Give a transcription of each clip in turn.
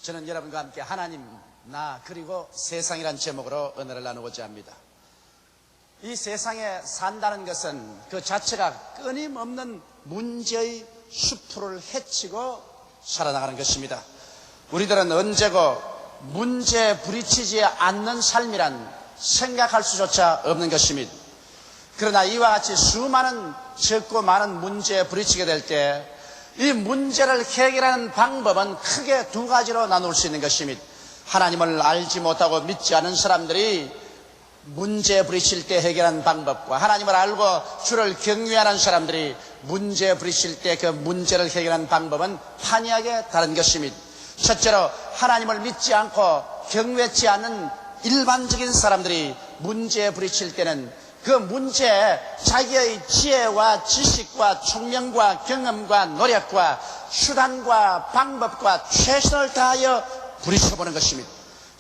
저는 여러분과 함께 하나님, 나, 그리고 세상이란 제목으로 은혜를 나누고자 합니다. 이 세상에 산다는 것은 그 자체가 끊임없는 문제의 수풀을 헤치고 살아나가는 것입니다. 우리들은 언제고 문제에 부딪히지 않는 삶이란 생각할 수조차 없는 것입니다. 그러나 이와 같이 수많은 적고 많은 문제에 부딪히게 될 때 이 문제를 해결하는 방법은 크게 두 가지로 나눌 수 있는 것입니다. 하나님을 알지 못하고 믿지 않은 사람들이 문제에 부딪힐 때 해결하는 방법과 하나님을 알고 주를 경외하는 사람들이 문제에 부딪힐 때 그 문제를 해결하는 방법은 판이하게 다른 것입니다. 첫째로 하나님을 믿지 않고 경외치 않는 일반적인 사람들이 문제에 부딪힐 때는 그 문제에 자기의 지혜와 지식과 총명과 경험과 노력과 수단과 방법과 최선을 다하여 부딪혀보는 것입니다.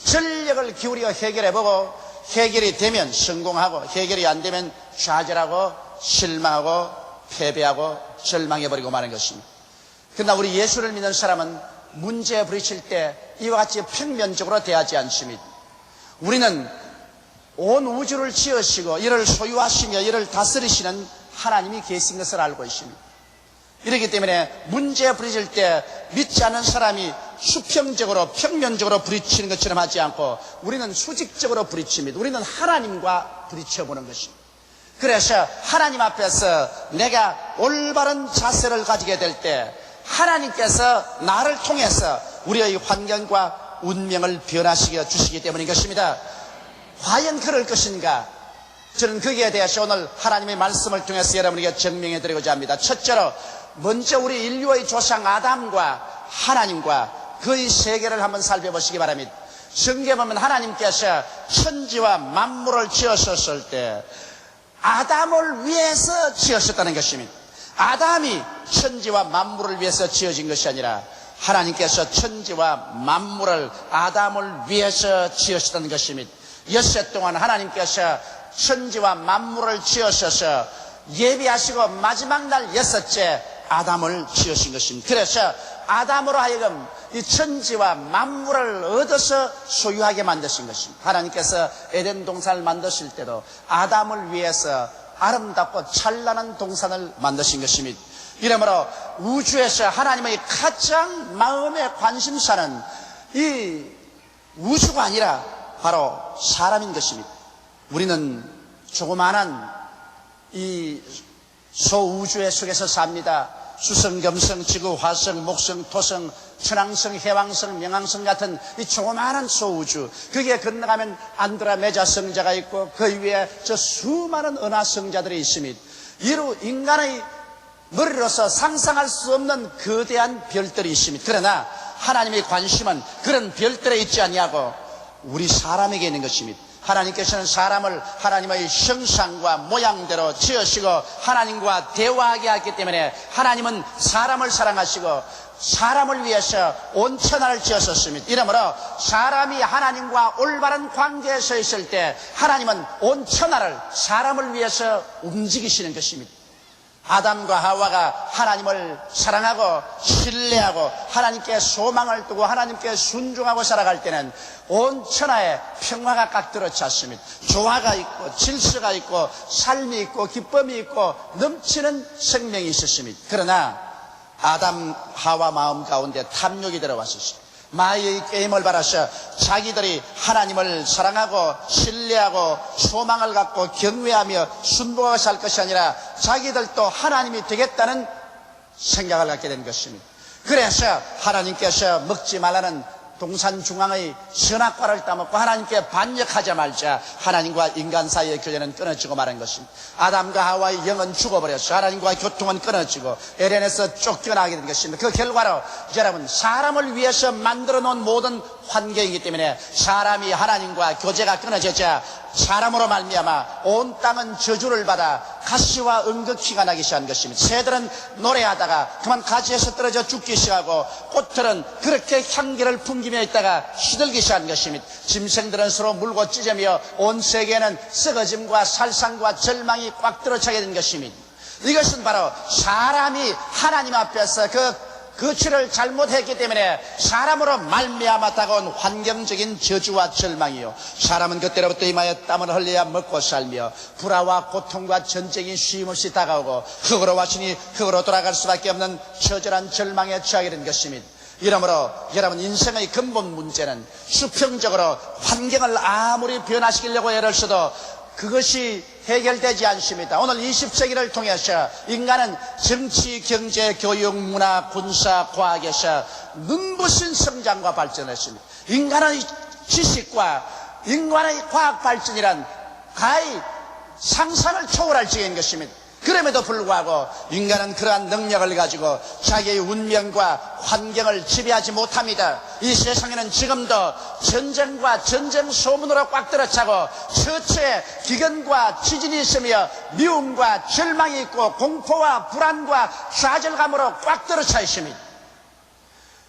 전력을 기울여 해결해보고 해결이 되면 성공하고 해결이 안 되면 좌절하고 실망하고 패배하고 절망해버리고 마는 것입니다. 그러나 우리 예수를 믿는 사람은 문제에 부딪힐 때 이와 같이 평면적으로 대하지 않습니다. 우리는 온 우주를 지으시고 이를 소유하시며 이를 다스리시는 하나님이 계신 것을 알고 있습니다. 이렇기 때문에 문제에 부딪힐 때 믿지 않는 사람이 수평적으로 평면적으로 부딪히는 것처럼 하지 않고 우리는 수직적으로 부딪힙니다. 우리는 하나님과 부딪혀보는 것입니다. 그래서 하나님 앞에서 내가 올바른 자세를 가지게 될 때 하나님께서 나를 통해서 우리의 환경과 운명을 변화시켜 주시기 때문인 것입니다. 과연 그럴 것인가? 저는 거기에 대해서 오늘 하나님의 말씀을 통해서 여러분에게 증명해 드리고자 합니다. 첫째로 먼저 우리 인류의 조상 아담과 하나님과 그의 세계를 한번 살펴보시기 바랍니다. 성경에 보면 하나님께서 천지와 만물을 지으셨을 때 아담을 위해서 지으셨다는 것입니다. 아담이 천지와 만물을 위해서 지어진 것이 아니라 하나님께서 천지와 만물을 아담을 위해서 지으셨다는 것입니다. 엿새 동안 하나님께서 천지와 만물을 지으셔서 예비하시고 마지막 날 여섯째 아담을 지으신 것입니다. 그래서 아담으로 하여금 이 천지와 만물을 얻어서 소유하게 만드신 것입니다. 하나님께서 에덴 동산을 만드실 때도 아담을 위해서 아름답고 찬란한 동산을 만드신 것입니다. 이러므로 우주에서 하나님의 가장 마음의 관심사는 이 우주가 아니라 바로 사람인 것입니다. 우리는 조그마한 이 소우주의 속에서 삽니다. 수성, 금성, 지구, 화성, 목성, 토성, 천왕성, 해왕성, 명왕성 같은 이 조그마한 소우주, 거기에 건너가면 안드로메다 성자가 있고 그 위에 저 수많은 은하 성자들이 있습니다. 이로 인간의 머리로서 상상할 수 없는 거대한 별들이 있습니다. 그러나 하나님의 관심은 그런 별들에 있지 아니하고 우리 사람에게 있는 것입니다. 하나님께서는 사람을 하나님의 형상과 모양대로 지으시고 하나님과 대화하게 했기 때문에 하나님은 사람을 사랑하시고 사람을 위해서 온 천하를 지으셨습니다. 이러므로 사람이 하나님과 올바른 관계에 서 있을 때 하나님은 온 천하를 사람을 위해서 움직이시는 것입니다. 아담과 하와가 하나님을 사랑하고 신뢰하고 하나님께 소망을 두고 하나님께 순종하고 살아갈 때는 온 천하에 평화가 깍 들어찼습니다. 조화가 있고 질서가 있고 삶이 있고 기쁨이 있고 넘치는 생명이 있었습니다. 그러나 아담 하와 마음 가운데 탐욕이 들어왔었습니다. 마귀의 게임을 받아서 자기들이 하나님을 사랑하고 신뢰하고 소망을 갖고 경외하며 순종하고 살 것이 아니라 자기들도 하나님이 되겠다는 생각을 갖게 된 것입니다. 그래서 하나님께서 먹지 말라는 동산 중앙의 선악과를 따먹고 하나님께 반역하자 말자 하나님과 인간 사이의 교제는 끊어지고 말한 것입니다. 아담과 하와의 영은 죽어버렸어. 하나님과의 교통은 끊어지고 에덴에서 쫓겨나게 된 것입니다. 그 결과로 여러분 사람을 위해서 만들어 놓은 모든 환경이기 때문에 사람이 하나님과 교제가 끊어지자 사람으로 말미암아 온 땅은 저주를 받아 가시와 응극희가 나기 시작한 것입니다. 새들은 노래하다가 그만 가지에서 떨어져 죽기 시작하고 꽃들은 그렇게 향기를 풍기며 있다가 시들기 시작한 것입니다. 짐승들은 서로 물고 찢으며 온 세계는 썩어짐과 살상과 절망이 꽉 들어차게 된 것입니다. 이것은 바로 사람이 하나님 앞에서 그 거취를 잘못했기 때문에 사람으로 말미암아 다가온 환경적인 저주와 절망이요, 사람은 그때로부터 임하여 땀을 흘려야 먹고 살며 불화와 고통과 전쟁이 쉼없이 다가오고 흙으로 왔으니 흙으로 돌아갈 수밖에 없는 처절한 절망에 처하게 된 것입니다. 이러므로 여러분, 인생의 근본 문제는 수평적으로 환경을 아무리 변화시키려고 애를 써도 그것이 해결되지 않습니다. 오늘 20세기를 통해서 인간은 정치, 경제, 교육, 문화, 군사, 과학에서 눈부신 성장과 발전했습니다. 인간의 지식과 인간의 과학 발전이란 가히 상상을 초월할 지경인 것입니다. 그럼에도 불구하고 인간은 그러한 능력을 가지고 자기의 운명과 환경을 지배하지 못합니다. 이 세상에는 지금도 전쟁과 전쟁 소문으로 꽉 들어차고 처처에 기근과 지진이 있으며 미움과 절망이 있고 공포와 불안과 좌절감으로 꽉 들어차 있습니다.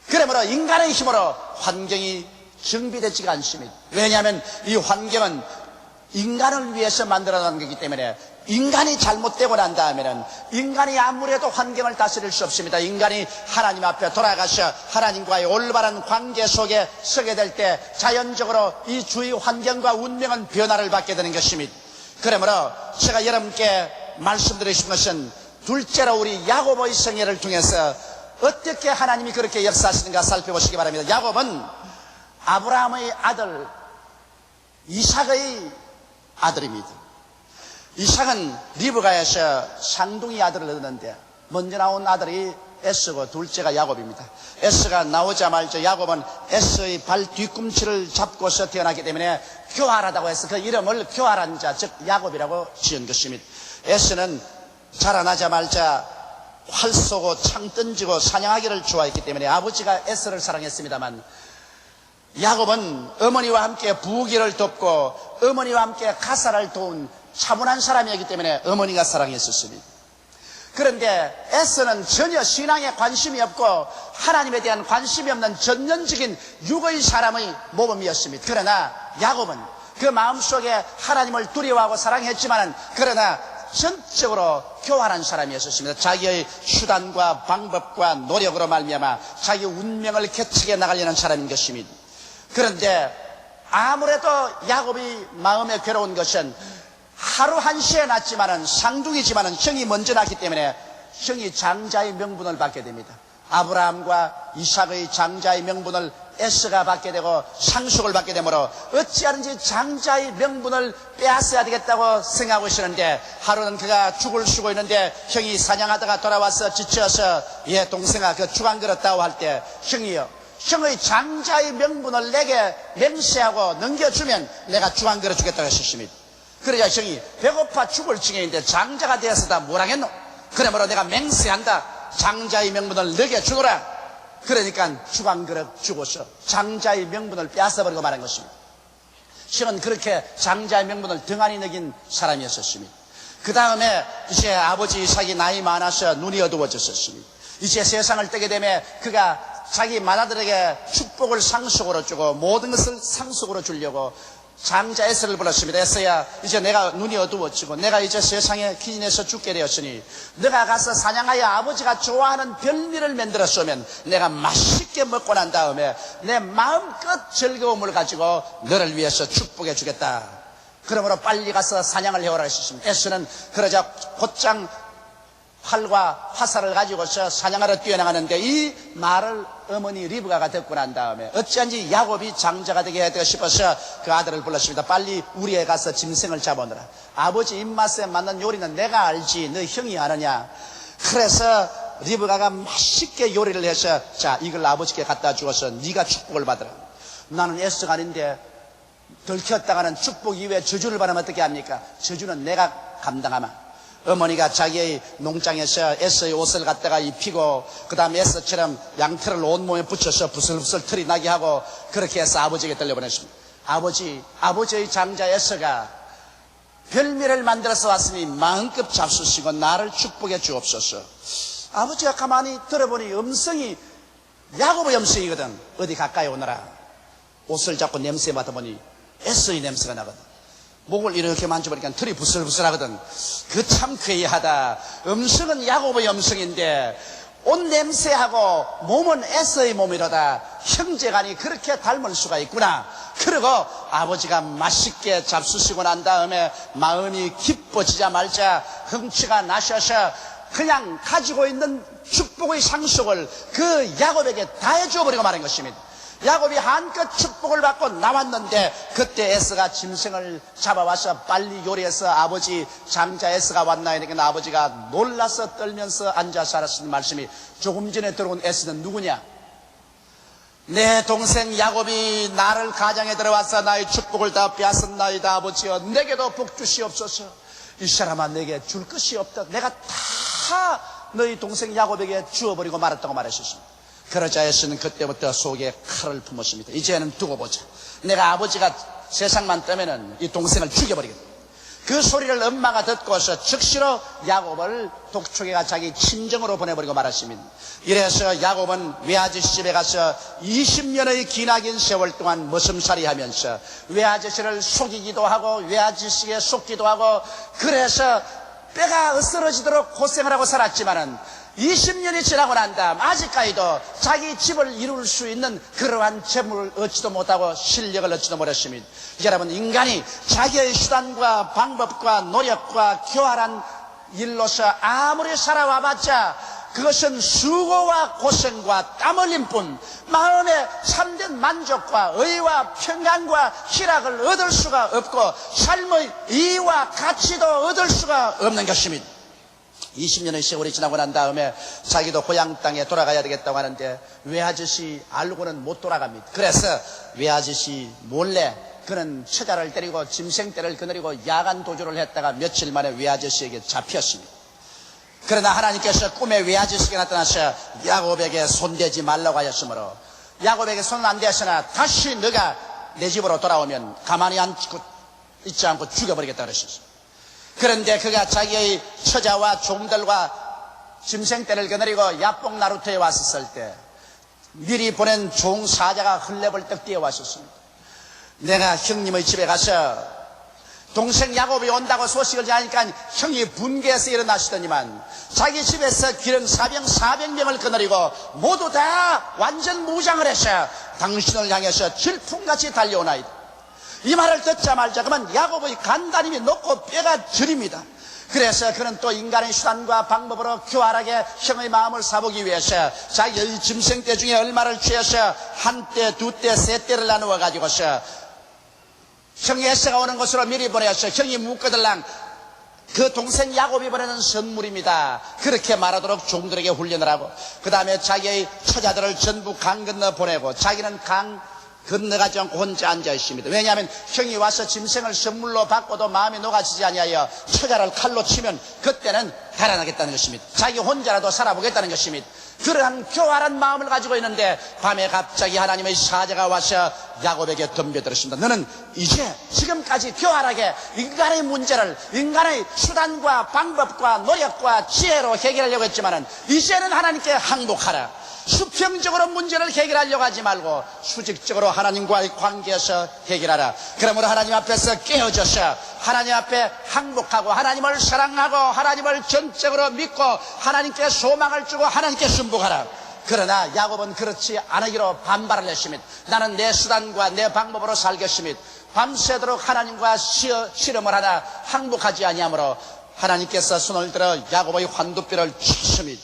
그러므로 인간의 힘으로 환경이 정비되지가 않습니다. 왜냐하면 이 환경은 인간을 위해서 만들어 놓은 거기 때문에 인간이 잘못되고 난 다음에는 인간이 아무래도 환경을 다스릴 수 없습니다. 인간이 하나님 앞에 돌아가서 하나님과의 올바른 관계 속에 서게 될 때 자연적으로 이 주위 환경과 운명은 변화를 받게 되는 것입니다. 그러므로 제가 여러분께 말씀드리고 싶은 것은 둘째로 우리 야고보의 생애를 통해서 어떻게 하나님이 그렇게 역사하시는가 살펴보시기 바랍니다. 야고보는 아브라함의 아들 이삭의 아들입니다. 이삭은 리브가에서 쌍둥이 아들을 얻었는데 먼저 나온 아들이 에서고 둘째가 야곱입니다. 에서가 나오자마자 야곱은 에서의 발 뒤꿈치를 잡고서 태어나기 때문에 교활하다고 해서 그 이름을 교활한 자, 즉 야곱이라고 지은 것입니다. 에서는 자라나자마자 활 쏘고 창 던지고 사냥하기를 좋아했기 때문에 아버지가 에서를 사랑했습니다만, 야곱은 어머니와 함께 부귀를 돕고 어머니와 함께 가사를 도운 차분한 사람이었기 때문에 어머니가 사랑했었습니다. 그런데 에서는 전혀 신앙에 관심이 없고 하나님에 대한 관심이 없는 전년적인 육의 사람의 모범이었습니다. 그러나 야곱은 그 마음속에 하나님을 두려워하고 사랑했지만 그러나 전적으로 교활한 사람이었습니다. 자기의 수단과 방법과 노력으로 말미암아 자기 운명을 개척해 나가려는 사람인 것입니다. 그런데 아무래도 야곱이 마음에 괴로운 것은 하루 한시에 낳지만은 쌍둥이지만은 형이 먼저 낳기 때문에 형이 장자의 명분을 받게 됩니다. 아브라함과 이삭의 장자의 명분을 에서가 받게 되고 상속을 받게 되므로 어찌하든지 장자의 명분을 빼앗아야 되겠다고 생각하고 있었는데, 하루는 그가 죽을 쓰고 있는데 형이 사냥하다가 돌아와서 지쳐서 동생아 그 죽 한 그릇 다오 할 때 형이요, 형의 장자의 명분을 내게 맹세하고 넘겨주면 내가 죽 한 그릇 주겠다고 했었습니다. 그러자 형이 배고파 죽을 지경인데 장자가 되어서 다 뭘 하겠노? 그러므로 내가 맹세한다. 장자의 명분을 너게 주노라. 그러니까 죽 한 그릇 주고서 장자의 명분을 빼앗아버리고 말한 것입니다. 형은 그렇게 장자의 명분을 등한히 여긴 사람이었습니다. 그 다음에 이제 아버지 이삭이 나이 많아서 눈이 어두워졌습니다. 이제 세상을 뜨게 되면 그가 자기 맏아들에게 축복을 상속으로 주고 모든 것을 상속으로 주려고 장자 에서를 불렀습니다. 에서야, 이제 내가 눈이 어두워지고 내가 이제 세상에 기인해서 죽게 되었으니 너가 가서 사냥하여 아버지가 좋아하는 별미를 만들어 쏘면 내가 맛있게 먹고 난 다음에 내 마음껏 즐거움을 가지고 너를 위해서 축복해 주겠다. 그러므로 빨리 가서 사냥을 해오라 했습니다. 에서는 그러자 곧장 활과 화살을 가지고서 사냥하러 뛰어나가는데 이 말을 어머니 리브가가 듣고 난 다음에 어찌한지 야곱이 장자가 되게 해야 되고 싶어서 그 아들을 불렀습니다. 빨리 우리에 가서 짐승을 잡아오너라. 아버지 입맛에 맞는 요리는 내가 알지 너 형이 아느냐. 그래서 리브가가 맛있게 요리를 해서 자 이걸 아버지께 갖다 주어서 네가 축복을 받으라. 나는 에서가 아닌데 들켰다가는 축복 이외에 저주를 받으면 어떻게 합니까? 저주는 내가 감당하마. 어머니가 자기의 농장에서 에서의 옷을 갖다가 입히고 그 다음에 에서처럼 양털을 온몸에 붙여서 부슬부슬 털이 나게 하고 그렇게 해서 아버지에게 들려보냈습니다. 아버지의 장자 에서가 별미를 만들어서 왔으니 마음껏 잡수시고 나를 축복해 주옵소서. 아버지가 가만히 들어보니 음성이 야곱의 음성이거든. 어디 가까이 오너라. 옷을 잡고 냄새 맡아보니 에서의 냄새가 나거든. 목을 이렇게 만져보니까 털이 부슬부슬하거든. 그 참 괴이하다. 음성은 야곱의 음성인데 옷 냄새하고 몸은 에서의 몸이로다. 형제간이 그렇게 닮을 수가 있구나. 그리고 아버지가 맛있게 잡수시고 난 다음에 마음이 기뻐지자 말자 흥취가 나셔서 그냥 가지고 있는 축복의 상속을 그 야곱에게 다 해줘 버리고 말한 것입니다. 야곱이 한껏 축복을 받고 나왔는데 그때 에서가 짐승을 잡아와서 빨리 요리해서 아버지 장자 에서가 왔나요? 그러니까 아버지가 놀라서 떨면서 앉아서 알았으니 말씀이 조금 전에 들어온 에서는 누구냐? 내 동생 야곱이 나를 가정에 들어와서 나의 축복을 다 빼앗았나이다. 아버지여 내게도 복 주시옵소서. 이 사람아 내게 줄 것이 없다. 내가 다 너희 동생 야곱에게 주어버리고 말았다고 말하셨습니다. 그러자 에서는 그때부터 속에 칼을 품었습니다. 이제는 두고 보자. 내가 아버지가 세상만 뜨면은 이 동생을 죽여버리겠다. 그 소리를 엄마가 듣고서 즉시로 야곱을 독촉에가 자기 친정으로 보내버리고 말았습니다. 이래서 야곱은 외아저씨 집에 가서 20년의 기나긴 세월 동안 머슴살이 하면서 외아저씨를 속이기도 하고 외아저씨에 속기도 하고 그래서 뼈가 으스러지도록 고생을 하고 살았지만은 20년이 지나고 난 다음 아직까지도 자기 집을 이룰 수 있는 그러한 재물을 얻지도 못하고 실력을 얻지도 못했습니다. 여러분 인간이 자기의 수단과 방법과 노력과 교활한 일로서 아무리 살아와봤자 그것은 수고와 고생과 땀 흘림뿐 마음의 참된 만족과 의와 평안과 희락을 얻을 수가 없고 삶의 이의와 가치도 얻을 수가 없는 것입니다. 20년의 세월이 지나고 난 다음에 자기도 고향 땅에 돌아가야 되겠다고 하는데 외아저씨 알고는 못 돌아갑니다. 그래서 외아저씨 몰래 그는 처자를 때리고 짐승떼를 거느리고 야간 도주를 했다가 며칠 만에 외아저씨에게 잡혔습니다. 그러나 하나님께서 꿈에 외아저씨가 나타나서 야곱에게 손대지 말라고 하셨으므로 야곱에게 손 안 대었으나 다시 너가 내 집으로 돌아오면 가만히 있지 않고 죽여버리겠다 그러셨습니다. 그런데 그가 자기의 처자와 종들과 짐승떼를 거느리고 야복 나루터에 왔었을 때 미리 보낸 종 사자가 흘레벌떡 뛰어왔었습니다. 내가 형님의 집에 가서 동생 야곱이 온다고 소식을 전하니까 형이 분개해서 일어나시더니만 자기 집에서 기름 사병 400명을 거느리고 모두 다 완전 무장을 해서 당신을 향해서 질풍같이 달려오나이다. 이 말을 듣자마자 그만 야곱의 간단힘이 높고 뼈가 저립니다. 그래서 그는 또 인간의 수단과 방법으로 교활하게 형의 마음을 사보기 위해서 자기의 짐승떼 중에 얼마를 취해서 한 떼, 두 떼, 세 떼를 나누어 가지고서 형이 에서가 오는 곳으로 미리 보내서 형이 묻거들랑 그 동생 야곱이 보내는 선물입니다. 그렇게 말하도록 종들에게 훈련을 하고 그 다음에 자기의 처자들을 전부 강 건너 보내고 자기는 강 건너가지 않고 혼자 앉아 있습니다. 왜냐하면 형이 와서 짐승을 선물로 받고도 마음이 녹아지지 아니하여 처자를 칼로 치면 그때는 달아나겠다는 것입니다. 자기 혼자라도 살아보겠다는 것입니다. 그러한 교활한 마음을 가지고 있는데 밤에 갑자기 하나님의 사자가 와서 야곱에게 덤벼들었습니다. 너는 이제 지금까지 교활하게 인간의 문제를 인간의 수단과 방법과 노력과 지혜로 해결하려고 했지만은 이제는 하나님께 항복하라. 수평적으로 문제를 해결하려고 하지 말고 수직적으로 하나님과의 관계에서 해결하라. 그러므로 하나님 앞에서 깨어져서 하나님 앞에 항복하고 하나님을 사랑하고 하나님을 전적으로 믿고 하나님께 소망을 주고 하나님께 순복하라. 그러나 야곱은 그렇지 않으기로 반발을 했습니다. 나는 내 수단과 내 방법으로 살겠습니다. 밤새도록 하나님과 씨름을 하나 항복하지 아니하므로 하나님께서 손을 들어 야곱의 환두뼈를 쳤습니다.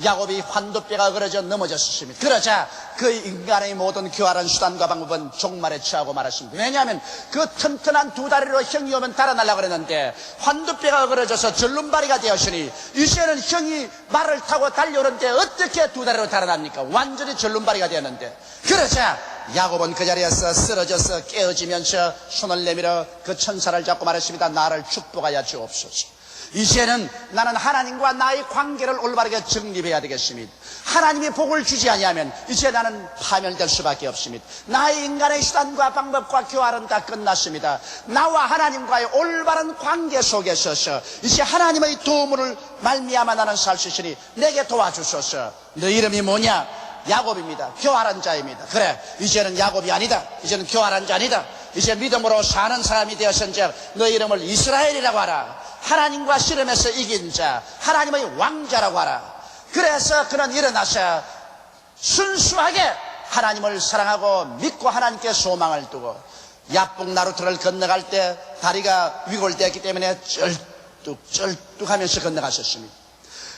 야곱이 환두뼈가 그러져 넘어졌습니다. 그러자 그 인간의 모든 교활한 수단과 방법은 종말에 처하고 말았습니다. 왜냐하면 그 튼튼한 두 다리로 형이 오면 달아나려고 그랬는데 환두뼈가 그러져서 절름발이가 되었으니 이제는 형이 말을 타고 달려오는데 어떻게 두 다리로 달아납니까? 완전히 절름발이가 되었는데 그러자 야곱은 그 자리에서 쓰러져서 깨어지면서 손을 내밀어 그 천사를 잡고 말했습니다. 나를 축복하여 주옵소서. 이제는 나는 하나님과 나의 관계를 올바르게 정립해야 되겠습니다. 하나님이 복을 주지 아니하면 이제 나는 파멸될 수밖에 없습니다. 나의 인간의 수단과 방법과 교활은 다 끝났습니다. 나와 하나님과의 올바른 관계 속에 서서 이제 하나님의 도움을 말미암아 나는 살 수 있으니 내게 도와주소서. 너 이름이 뭐냐? 야곱입니다. 교활한 자입니다. 그래, 이제는 야곱이 아니다. 이제는 교활한 자 아니다. 이제 믿음으로 사는 사람이 되었은즉 너 이름을 이스라엘이라고 하라. 하나님과 씨름해서 이긴 자, 하나님의 왕자라고 하라. 그래서 그는 일어나서 순수하게 하나님을 사랑하고 믿고 하나님께 소망을 두고 야복 나루터를 건너갈 때 다리가 위골되었기 때문에 쩔뚝하면서 건너가셨습니다.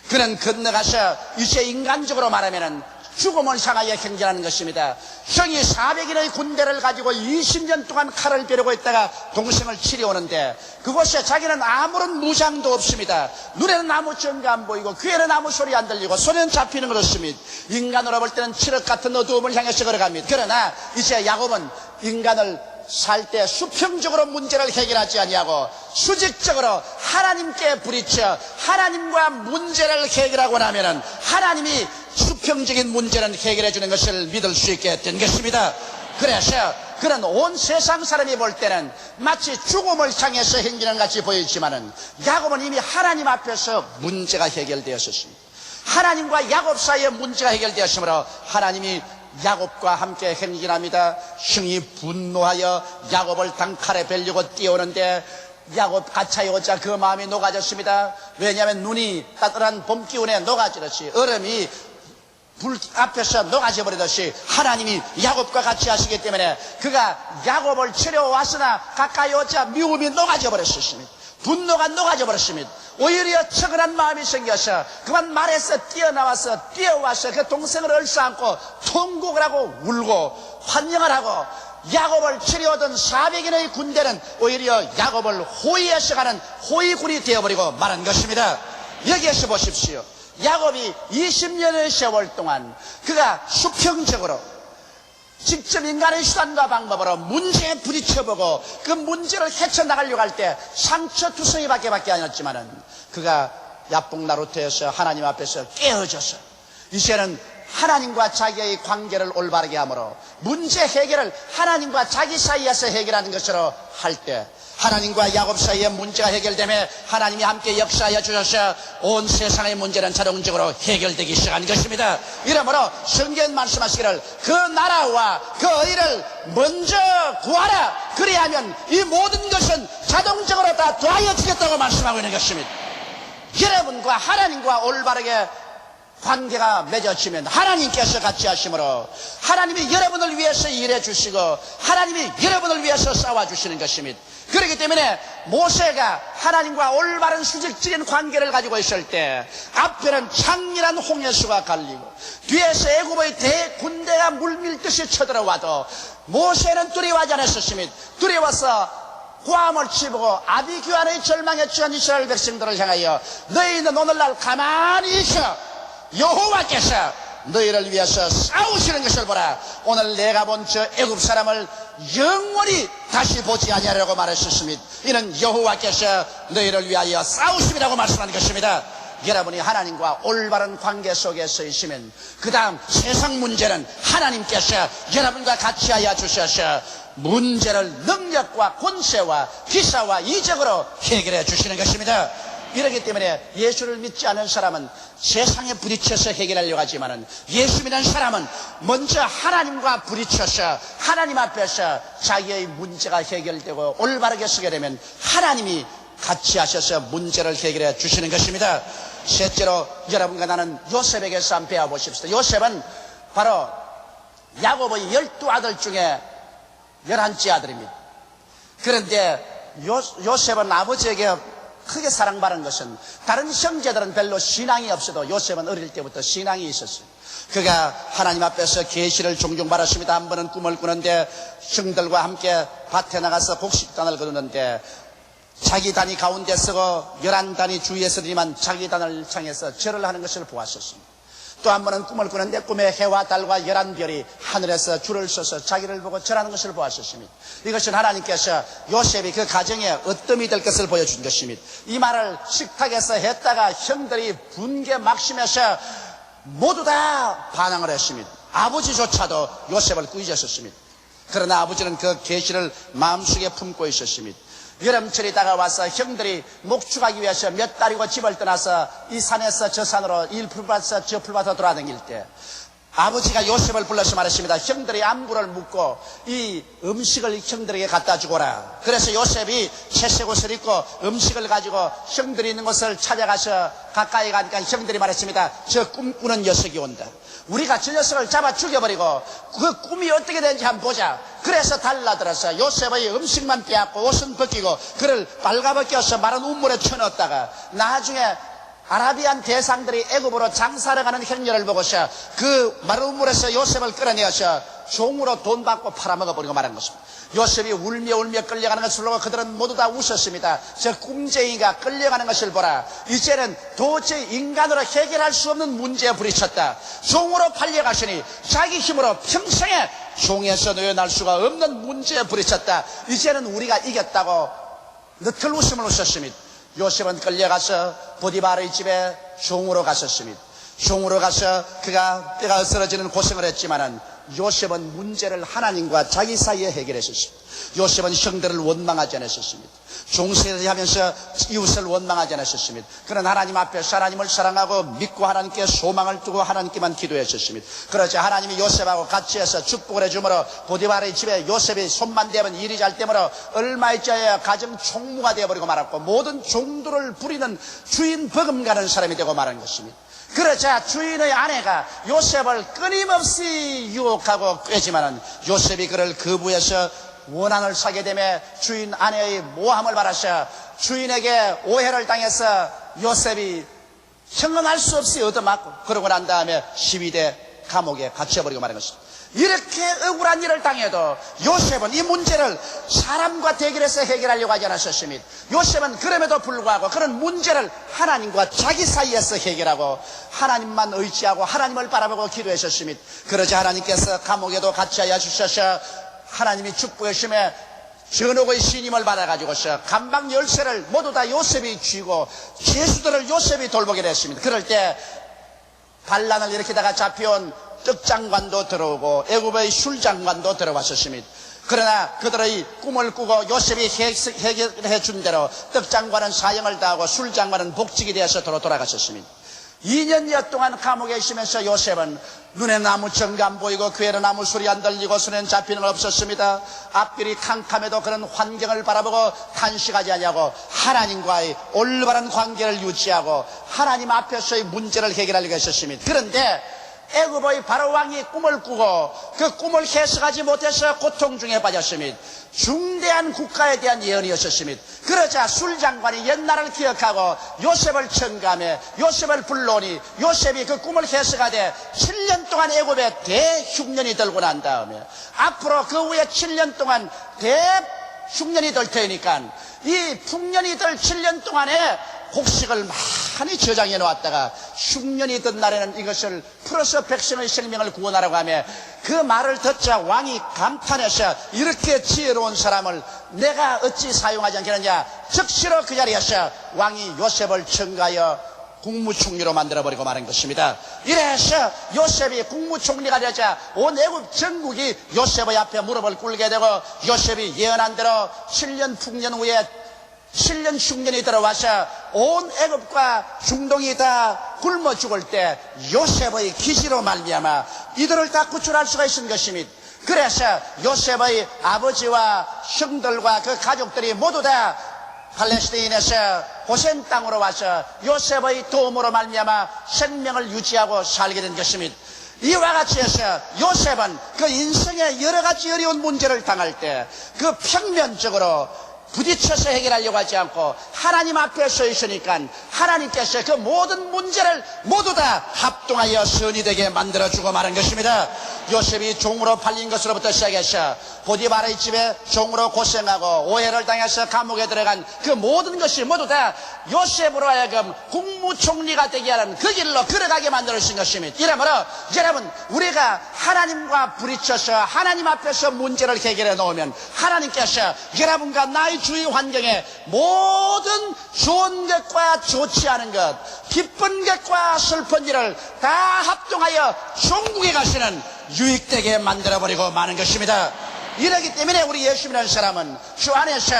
그는 건너가서 이제 인간적으로 말하면 죽음을 향하여 행진하는 것입니다. 형이 400인의 군대를 가지고 20년 동안 칼을 벼르고 있다가 동생을 치려오는데 그곳에 자기는 아무런 무장도 없습니다. 눈에는 아무 증거 안 보이고 귀에는 아무 소리 안 들리고 손에는 잡히는 것 없습니다. 인간으로 볼 때는 칠흑 같은 어두움을 향해서 걸어갑니다. 그러나 이제 야곱은 인간을 살 때 수평적으로 문제를 해결하지 아니하고 수직적으로 하나님께 부딪혀 하나님과 문제를 해결하고 나면은 하나님이 수평적인 문제는 해결해 주는 것을 믿을 수 있게 된 것입니다. 그래서 그는 온 세상 사람이 볼 때는 마치 죽음을 향해서 행진하는 같이 보이지만은 야곱은 이미 하나님 앞에서 문제가 해결되었습니다. 하나님과 야곱 사이에 문제가 해결되었으므로 하나님이 야곱과 함께 행진합니다. 형이 분노하여 야곱을 단칼에 벨려고 뛰어오는데 야곱 가차에 오자 그 마음이 녹아졌습니다. 왜냐하면 눈이 따뜻한 봄 기운에 녹아지듯이 얼음이 불 앞에서 녹아져 버리듯이 하나님이 야곱과 같이 하시기 때문에 그가 야곱을 치려왔으나 가까이 오자 미움이 녹아져 버렸습니다. 분노가 녹아져 버렸습니다. 오히려 처근한 마음이 생겨서 그만 말에서 뛰어나와서 뛰어와서 그 동생을 얼싸안고 통곡을 하고 울고 환영을 하고 야곱을 치려오던 400인의 군대는 오히려 야곱을 호위해서 가는 호위군이 되어버리고 말한 것입니다. 여기에서 보십시오. 야곱이 20년의 세월 동안 그가 수평적으로 직접 인간의 수단과 방법으로 문제에 부딪혀보고 그 문제를 헤쳐나가려고 할 때 상처투성이밖에 아니었지만은 그가 야복나루터에서 하나님 앞에서 깨어져서 이제는 하나님과 자기의 관계를 올바르게 함으로 문제 해결을 하나님과 자기 사이에서 해결하는 것으로 할 때 하나님과 야곱 사이의 문제가 해결되며 하나님이 함께 역사하여 주셔서 온 세상의 문제는 자동적으로 해결되기 시작한 것입니다. 이러므로 성경 말씀하시기를 그 나라와 그 의를 먼저 구하라. 그리하면 이 모든 것은 자동적으로 다 더하여 주겠다고 말씀하고 있는 것입니다. 여러분과 하나님과 올바르게 관계가 맺어지면 하나님께서 같이 하심으로 하나님이 여러분을 위해서 일해 주시고 하나님이 여러분을 위해서 싸워주시는 것입니다. 그렇기 때문에 모세가 하나님과 올바른 수직적인 관계를 가지고 있을 때 앞에는 창렬한 홍해수가 갈리고 뒤에서 애굽의 대군대가 물밀듯이 쳐들어와도 모세는 두려워하지 않았습니다. 두려워서 고함을 치보고 아비규환의 절망에 처한 이스라엘 백성들을 향하여 너희는 오늘날 가만히 있어 여호와께서 너희를 위해서 싸우시는 것을 보라. 오늘 내가 본 저 애굽 사람을 영원히 다시 보지 아니하려고 말했습니다. 이는 여호와께서 너희를 위하여 싸우심이라고 말씀하는 것입니다. 여러분이 하나님과 올바른 관계 속에 서 있으면 그 다음 세상 문제는 하나님께서 여러분과 같이 하여 주셔서 문제를 능력과 권세와 기사와 이적으로 해결해 주시는 것입니다. 이렇기 때문에 예수를 믿지 않은 사람은 세상에 부딪혀서 해결하려고 하지만은 예수 믿는 사람은 먼저 하나님과 부딪혀서 하나님 앞에서 자기의 문제가 해결되고 올바르게 서게 되면 하나님이 같이 하셔서 문제를 해결해 주시는 것입니다. 셋째로 여러분과 나는 요셉에게서 한번 배워보십시오. 요셉은 바로 야곱의 12아들 중에 11째 아들입니다. 그런데 요셉은 아버지에게 크게 사랑받은 것은 다른 형제들은 별로 신앙이 없어도 요셉은 어릴 때부터 신앙이 있었어요. 그가 하나님 앞에서 계시를 종종 받았습니다. 한 번은 꿈을 꾸는데 형들과 함께 밭에 나가서 곡식단을 거두는데 자기 단이 가운데 서고 11단이 주위에 서더니만 자기 단을 향해서 절을 하는 것을 보았었습니다. 또 한 번은 꿈을 꾸는데 꿈에 해와 달과 11별이 하늘에서 줄을 서서 자기를 보고 절하는 것을 보았었습니다. 이것은 하나님께서 요셉이 그 가정에 어떠함이 될 것을 보여준 것입니다. 이 말을 식탁에서 했다가 형들이 분개 막심해서 모두 다 반항을 했습니다. 아버지조차도 요셉을 꾸짖었습니다. 그러나 아버지는 그 계시를 마음속에 품고 있었습니다. 여름철이 다가와서 형들이 목축하기 위해서 몇 달이고 집을 떠나서 이 산에서 저 산으로 이 풀밭에서 저 풀밭으로 돌아다닐 때 아버지가 요셉을 불러서 말했습니다. 형들이 안부를 묻고 이 음식을 형들에게 갖다 주거라. 그래서 요셉이 채색 옷을 입고 음식을 가지고 형들이 있는 곳을 찾아가서 가까이 가니까 형들이 말했습니다. 저 꿈꾸는 녀석이 온다. 우리가 저 녀석을 잡아 죽여버리고 그 꿈이 어떻게 되는지 한번 보자. 그래서 달라들어서 요셉의 음식만 빼앗고 옷은 벗기고 그를 발가벗겨서 마른 우물에 쳐넣었다가 나중에 아라비안 대상들이 애굽으로 장사를 가는 행렬을 보고서 그 마른 우물에서 요셉을 끌어내어서 종으로 돈 받고 팔아먹어버리고 말한 것입니다. 요셉이 울며 끌려가는 것을 보고 그들은 모두 다 웃었습니다. 저 꿈쟁이가 끌려가는 것을 보라. 이제는 도저히 인간으로 해결할 수 없는 문제에 부딪혔다. 종으로 팔려가시니 자기 힘으로 평생에 종에서 놓여날 수가 없는 문제에 부딪혔다. 이제는 우리가 이겼다고 너틀 웃음을 웃었습니다. 요셉은 끌려가서 보디바르의 집에 종으로 갔었습니다. 종으로 가서 그가 뼈가 쓰러지는 고생을 했지만은 요셉은 문제를 하나님과 자기 사이에 해결했었습니다. 요셉은 형들을 원망하지 않았었습니다. 종세를 하면서 이웃을 원망하지 않았었습니다. 그는 하나님 앞에서 하나님을 사랑하고 믿고 하나님께 소망을 두고 하나님께만 기도했었습니다. 그러자 하나님이 요셉하고 같이 해서 축복을 해주므로 보디바르의 집에 요셉이 손만 대면 일이 잘 되므로 얼마 있자야 가정 총무가 되어버리고 말았고 모든 종들을 부리는 주인 버금가는 사람이 되고 말한 것입니다. 그러자 주인의 아내가 요셉을 끊임없이 유혹하고 꾀지만은 요셉이 그를 거부해서 원한을 사게 되며 주인 아내의 모함을 받아서 주인에게 오해를 당해서 요셉이 형언할 수 없이 얻어맞고 그러고 난 다음에 12대 감옥에 갇혀버리고 말한 것입니다. 이렇게 억울한 일을 당해도 요셉은 이 문제를 사람과 대결해서 해결하려고 하지 않았었습니다. 요셉은 그럼에도 불구하고 그런 문제를 하나님과 자기 사이에서 해결하고 하나님만 의지하고 하나님을 바라보고 기도했었습니다. 그러자 하나님께서 감옥에도 갇혀야 주셔서 하나님이 축복해 주시며 전옥의 신임을 받아가지고서 감방 열쇠를 모두 다 요셉이 쥐고 죄수들을 요셉이 돌보게 됐습니다. 그럴 때 반란을 일으키다가 잡혀온 떡장관도 들어오고 애굽의 술장관도 들어왔었습니다. 그러나 그들의 꿈을 꾸고 요셉이 해결해 준 대로 떡장관은 사형을 당하고 술장관은 복직이 되어서 돌아갔었습니다. 2년여 동안 감옥에 있으면서 요셉은 눈에 나무 정가 안 보이고 귀에는 아무 소리 안 들리고 손에는 잡히는 건 없었습니다. 앞길이 캄캄해도 그런 환경을 바라보고 탄식하지 아니하고 하나님과의 올바른 관계를 유지하고 하나님 앞에서의 문제를 해결하려고 했었습니다. 그런데 애굽의 바로 왕이 꿈을 꾸고 그 꿈을 해석하지 못해서 고통 중에 빠졌습니다. 중대한 국가에 대한 예언이었습니다. 그러자 술장관이 옛날을 기억하고 요셉을 청감해 요셉을 불러오니 요셉이 그 꿈을 해석하되 7년 동안 애굽에 대흉년이 들고 난 다음에 앞으로 그 후에 7년 동안 대흉년이 들 테니까 이 풍년이 들 7년 동안에 곡식을 많이 저장해 놓았다가 흉년이 든 날에는 이것을 풀어서 백성의 생명을 구원하라고 하며 그 말을 듣자 왕이 감탄해서 이렇게 지혜로운 사람을 내가 어찌 사용하지 않겠느냐. 즉시로 그 자리에서 왕이 요셉을 청가하여 국무총리로 만들어버리고 말한 것입니다. 이래서 요셉이 국무총리가 되자 온 애굽 전국이 요셉의 앞에 무릎을 꿇게 되고 요셉이 예언한 대로 7년 풍년 후에 7년 흉년이 들어와서 온 애굽과 중동이 다 굶어 죽을 때 요셉의 기지로 말미암아 이들을 다 구출할 수가 있는 것입니다. 그래서 요셉의 아버지와 형들과 그 가족들이 모두 다 팔레스타인에서 고센 땅으로 와서 요셉의 도움으로 말미암아 생명을 유지하고 살게 된 것입니다. 이와 같이 해서 요셉은 그 인생의 여러 가지 어려운 문제를 당할 때 그 평면적으로 부딪혀서 해결하려고 하지 않고 하나님 앞에 서 있으니까 하나님께서 그 모든 문제를 모두 다 합동하여 선이 되게 만들어주고 말한 것입니다. 요셉이 종으로 팔린 것으로부터 시작해서 보디바르의 집에 종으로 고생하고 오해를 당해서 감옥에 들어간 그 모든 것이 모두 다 요셉으로 하여금 국무총리가 되게 하는 그 길로 걸어가게 만들어주신 것입니다. 이러므로 여러분 우리가 하나님과 부딪혀서 하나님 앞에서 문제를 해결해 놓으면 하나님께서 여러분과 나의 주위 환경에 모든 좋은 것과 좋지 않은 것, 기쁜 것과 슬픈 일을 다 합동하여 천국에 가시는 유익되게 만들어버리고 마는 것입니다. 이러기 때문에 우리 예수님이라는 사람은 주 안에서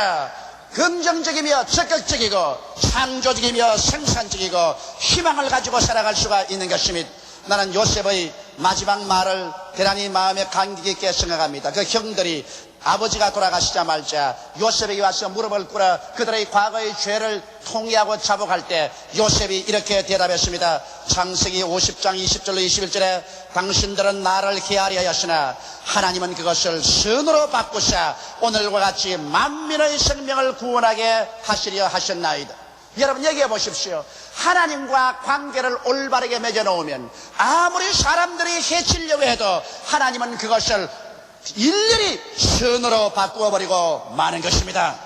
긍정적이며 적극적이고 창조적이며 생산적이고 희망을 가지고 살아갈 수가 있는 것입니다. 나는 요셉의 마지막 말을 대단히 마음에 감기 깊게 생각합니다. 그 형들이 아버지가 돌아가시자마자 요셉에게 와서 무릎을 꿇어 그들의 과거의 죄를 통회하고 자복할 때 요셉이 이렇게 대답했습니다. 창세기 50장 20절로 21절에 당신들은 나를 헤아려 하시나 하나님은 그것을 선으로 바꾸사 오늘과 같이 만민의 생명을 구원하게 하시려 하셨나이다. 여러분 얘기해 보십시오. 하나님과 관계를 올바르게 맺어놓으면 아무리 사람들이 해치려고 해도 하나님은 그것을 일일이 선으로 바꾸어 버리고 마는 것입니다.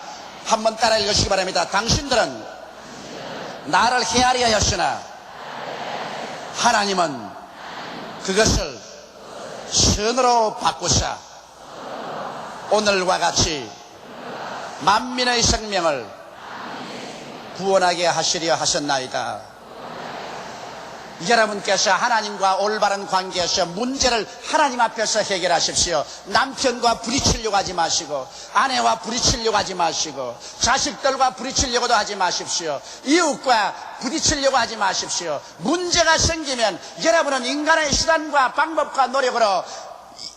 한번 따라 읽으시기 바랍니다. 당신들은 나를 헤아려 하였으나 하나님은 그것을 선으로 바꾸사 오늘과 같이 만민의 생명을 구원하게 하시려 하셨나이다. 여러분께서 하나님과 올바른 관계에서 문제를 하나님 앞에서 해결하십시오. 남편과 부딪히려고 하지 마시고 아내와 부딪히려고 하지 마시고 자식들과 부딪히려고도 하지 마십시오. 이웃과 부딪히려고 하지 마십시오. 문제가 생기면 여러분은 인간의 수단과 방법과 노력으로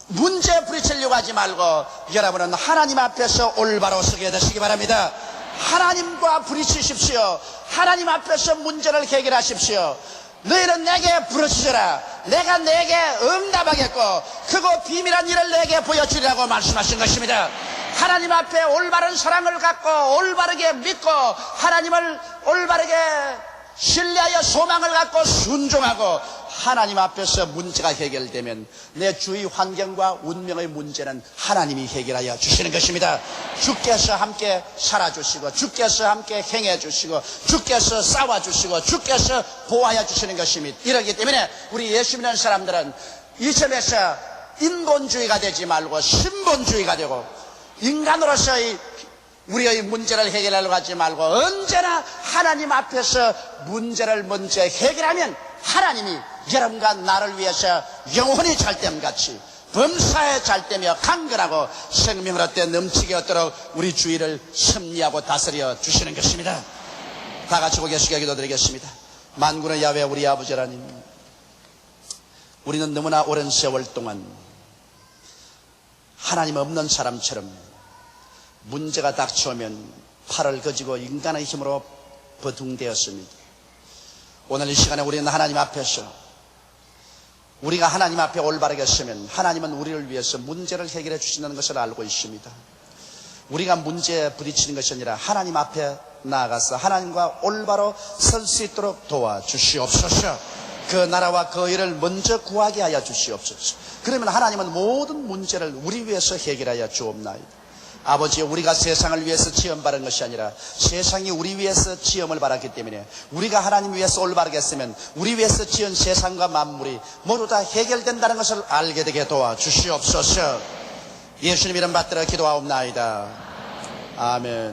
문제에 부딪히려고 하지 말고 여러분은 하나님 앞에서 올바로 서게 되시기 바랍니다. 하나님과 부딪히십시오. 하나님 앞에서 문제를 해결하십시오. 너희는 내게 부르짖으라. 내가 내게 응답하겠고 크고 비밀한 일을 내게 보여주리라고 말씀하신 것입니다. 하나님 앞에 올바른 사랑을 갖고 올바르게 믿고 하나님을 올바르게 신뢰하여 소망을 갖고 순종하고 하나님 앞에서 문제가 해결되면 내 주위 환경과 운명의 문제는 하나님이 해결하여 주시는 것입니다. 주께서 함께 살아주시고 주께서 함께 행해주시고 주께서 싸워주시고 주께서 보호하여 주시는 것입니다. 이러기 때문에 우리 예수 믿는 사람들은 이 점에서 인본주의가 되지 말고 신본주의가 되고 인간으로서의 우리의 문제를 해결하려고 하지 말고 언제나 하나님 앞에서 문제를 먼저 해결하면 하나님이 여러분과 나를 위해서 영원히 잘됨같이 범사에 잘되며 강건하고 생명을 얻되 넘치게 얻도록 우리 주위를 섭리하고 다스려 주시는 것입니다. 다 같이 고개 숙여 기도드리겠습니다. 만군의 야훼 우리 아버지 하나님, 우리는 너무나 오랜 세월 동안 하나님 없는 사람처럼 문제가 닥쳐오면 팔을 거지고 인간의 힘으로 버둥대었습니다. 오늘 이 시간에 우리는 하나님 앞에서 우리가 하나님 앞에 올바르게 서면 하나님은 우리를 위해서 문제를 해결해 주신다는 것을 알고 있습니다. 우리가 문제에 부딪히는 것이 아니라 하나님 앞에 나아가서 하나님과 올바로 설 수 있도록 도와주시옵소서. 그 나라와 그 일을 먼저 구하게 하여 주시옵소서. 그러면 하나님은 모든 문제를 우리 위해서 해결하여 주옵나이다. 아버지, 우리가 세상을 위해서 지음받은 것이 아니라 세상이 우리 위해서 지음을 받았기 때문에 우리가 하나님 위해서 올바르게 했으면 우리 위해서 지은 세상과 만물이 모두 다 해결된다는 것을 알게 되게 도와주시옵소서. 예수님 이름 받들어 기도하옵나이다. 아멘.